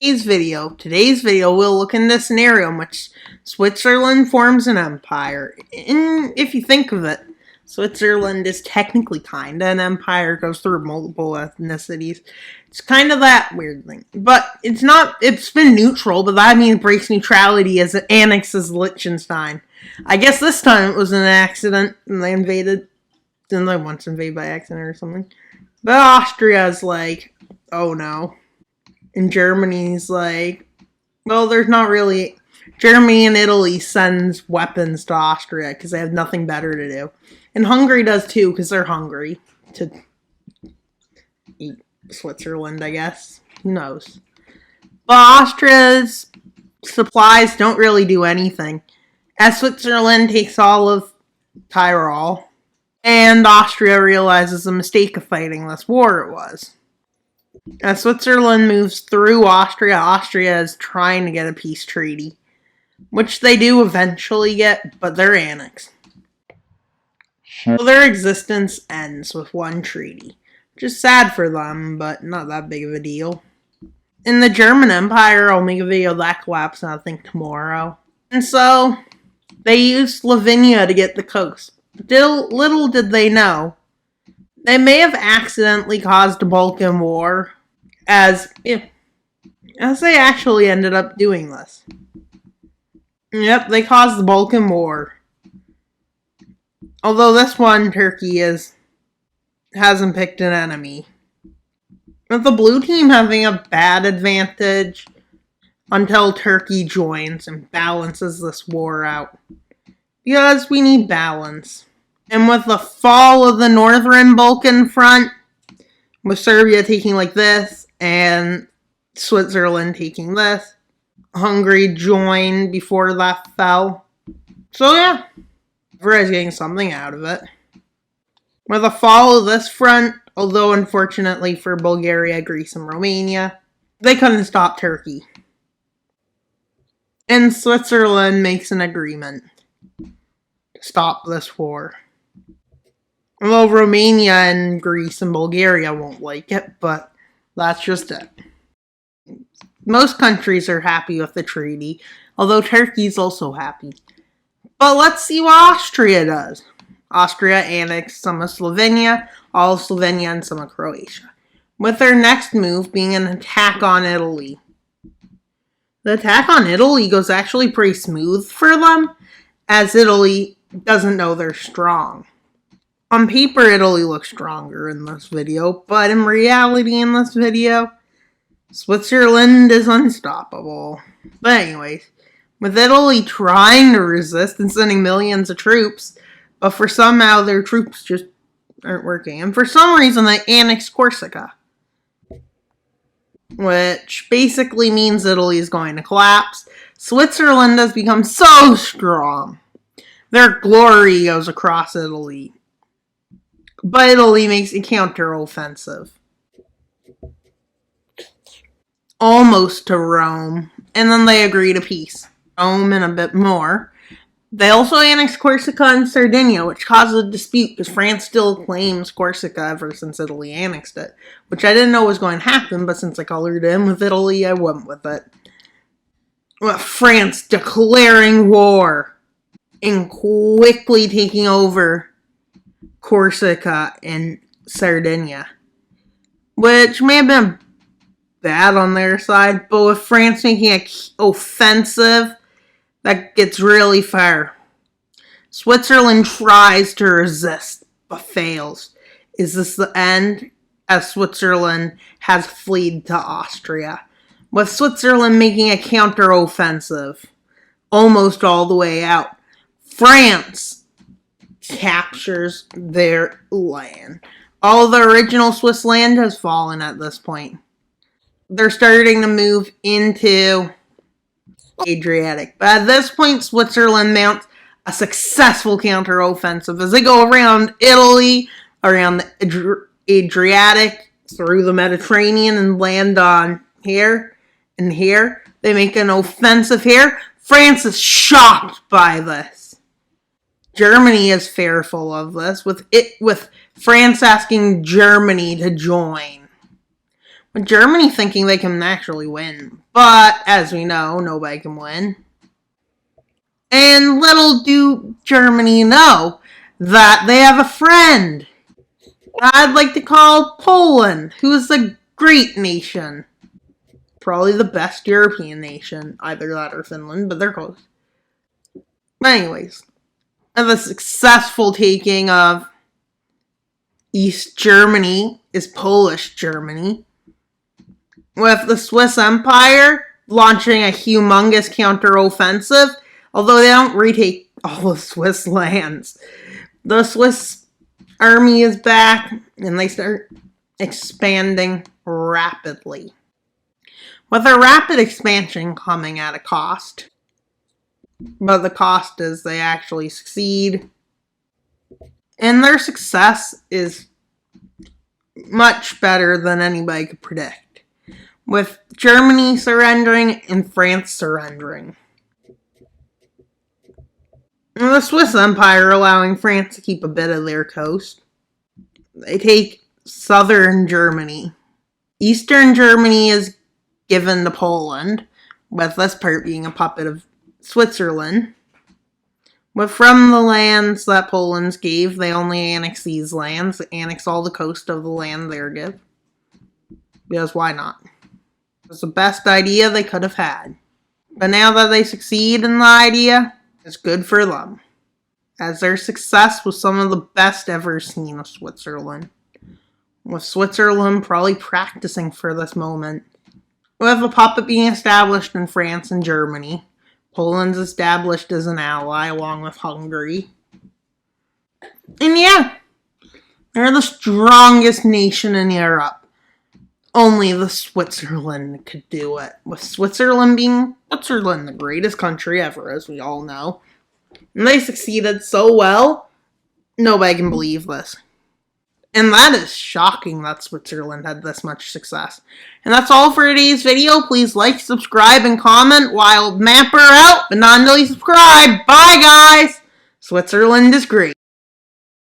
Today's video will look into a scenario in which Switzerland forms an empire. And if you think of it, Switzerland is technically kinda an empire, goes through multiple ethnicities. It's kind of that weird thing. But it's been neutral, but that means it breaks neutrality as it annexes Liechtenstein. I guess this time it was an accident and they invaded. Didn't they once invade by accident or something? But Austria's like, oh no. And Germany's like, well, there's not really. Germany and Italy sends weapons to Austria because they have nothing better to do. And Hungary does too because they're hungry to eat Switzerland, I guess. Who knows? But Austria's supplies don't really do anything, as Switzerland takes all of Tyrol, and Austria realizes the mistake of fighting this war it was. As Switzerland moves through Austria, Austria is trying to get a peace treaty, which they do eventually get, but they're annexed. So their existence ends with one treaty, which is sad for them, but not that big of a deal. In the German Empire, I'll make a video of that collapse, I think, tomorrow. And so, they used Slovenia to get the coast. Little did they know, they may have accidentally caused a Balkan War, as they actually ended up doing this. Yep, they caused the Balkan War. Although this one, Turkey hasn't picked an enemy. With the blue team having a bad advantage until Turkey joins and balances this war out. Because we need balance. And with the fall of the Northern Balkan front, with Serbia taking like this, and Switzerland taking this, Hungary joined before that fell. So yeah, everybody's getting something out of it. With the fall of this front, although unfortunately for Bulgaria, Greece, and Romania, they couldn't stop Turkey. And Switzerland makes an agreement to stop this war. Although Romania and Greece and Bulgaria won't like it, but that's just it. Most countries are happy with the treaty, although Turkey's also happy. But let's see what Austria does. Austria annexed some of Slovenia, all of Slovenia, and some of Croatia, with their next move being an attack on Italy. The attack on Italy goes actually pretty smooth for them, as Italy doesn't know they're strong. On paper, Italy looks stronger in this video, but in reality in this video, Switzerland is unstoppable. But anyways, with Italy trying to resist and sending millions of troops, but for somehow their troops just aren't working. And for some reason they annexed Corsica, which basically means Italy is going to collapse. Switzerland has become so strong. Their glory goes across Italy. But Italy makes a counteroffensive. Almost to Rome. And then they agree to peace. Rome and a bit more. They also annexed Corsica and Sardinia, which caused a dispute because France still claims Corsica ever since Italy annexed it. Which I didn't know was going to happen, but since I colored in with Italy, I went with it. With France declaring war and quickly taking over Corsica and Sardinia, which may have been bad on their side, but with France making an offensive, that gets really far. Switzerland tries to resist, but fails. Is this the end? As Switzerland has fled to Austria, with Switzerland making a counteroffensive, almost all the way out. France captures their land. All the original Swiss land has fallen at this point. They're starting to move into Adriatic. But at this point, Switzerland mounts a successful counteroffensive as they go around Italy, around the Adriatic, through the Mediterranean, and land on here and here. They make an offensive here. France is shocked by this. Germany is fearful of this, with France asking Germany to join. with Germany thinking they can actually win. But, as we know, nobody can win. And little do Germany know that they have a friend I'd like to call Poland, who is a great nation. Probably the best European nation, either that or Finland, but they're close. But anyways, the successful taking of East Germany is Polish Germany, with the Swiss Empire launching a humongous counteroffensive, although they don't retake all the Swiss lands. The Swiss army is back, and they start expanding rapidly. With a rapid expansion coming at a cost. But the cost is they actually succeed. And their success is much better than anybody could predict. With Germany surrendering and France surrendering. And the Swiss Empire allowing France to keep a bit of their coast. They take southern Germany. Eastern Germany is given to Poland, with this part being a puppet of Switzerland. But from the lands that Poland gave, they only annex these lands, annex all the coast of the land they're given. Because why not? It's the best idea they could have had. But now that they succeed in the idea, it's good for them, as their success was some of the best ever seen of Switzerland. With Switzerland probably practicing for this moment. With a puppet being established in France and Germany, Poland's established as an ally along with Hungary. And yeah, they're the strongest nation in Europe. Only the Switzerland could do it. With Switzerland being Switzerland, the greatest country ever, as we all know. And they succeeded so well, nobody can believe this. And that is shocking that Switzerland had this much success. And that's all for today's video. Please like, subscribe, and comment. Wild Mapper out, but not until you subscribe. Bye, guys! Switzerland is great.